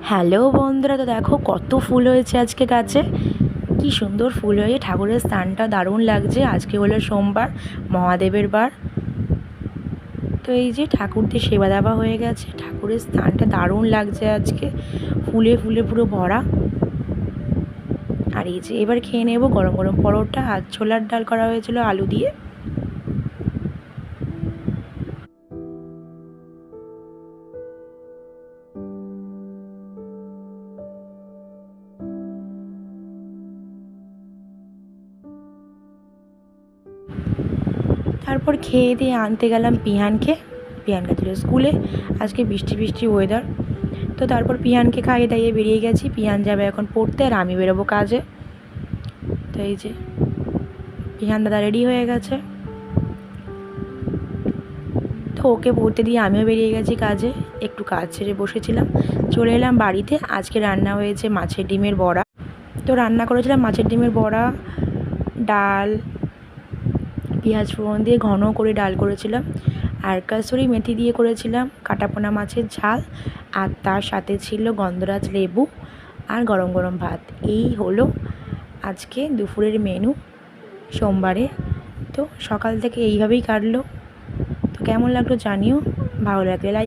Hello বন্ধুরা, তো দেখো কত ফুল হয়েছে আজকে গাছে। কি সুন্দর ফুল হয়েছে, ঠাকুরের স্থানটা দারুণ লাগছে। আজকে হলো সোমবার, মহাদেবের বার। তো এই যে ঠাকুরদের সেবা দেওয়া হয়ে গেছে, ঠাকুরের স্থানটা দারুণ লাগছে আজকে, ফুলে ফুলে পুরো ভরা। আর এই যে এবার খেয়ে নেবো গরম গরম পরোটা, আর ছোলার ডাল করা হয়েছিল আলু দিয়ে। তারপর খেয়ে দিয়ে আনতে গেলাম পিহানকে। পিহান গেছিলো স্কুলে, আজকে বৃষ্টি বৃষ্টি ওয়েদার। তো তারপর পিহানকে খাইয়ে দাইয়ে বেরিয়ে গেছি। পিহান যাবে এখন পড়তে, আর আমি বেরোবো কাজে। তো এই যে পিহান দাদা রেডি হয়ে গেছে, তো ওকে পড়তে দিয়ে আমিও বেরিয়ে গেছি কাজে। একটু কাজ ছেড়ে বসেছিলাম, চলে এলাম বাড়িতে। আজকে রান্না হয়েছে মাছের ডিমের বড়া। তো রান্না করেছিলাম মাছের ডিমের বড়া, ডাল, পেঁয়াজ ফোড়ন দিয়ে ঘন করে ডাল করেছিলাম, আর কাসুরি মেথি দিয়ে করেছিলাম কাটাপোনা মাছের ঝাল, আর তার সাথে ছিল গন্ধরাজ লেবু আর গরম গরম ভাত। এই হলো আজকে দুপুরের মেনু সোমবারে। তো সকাল থেকে এইভাবেই কাটলো। তো কেমন লাগলো জানিও, ভালো লাগলে লাইক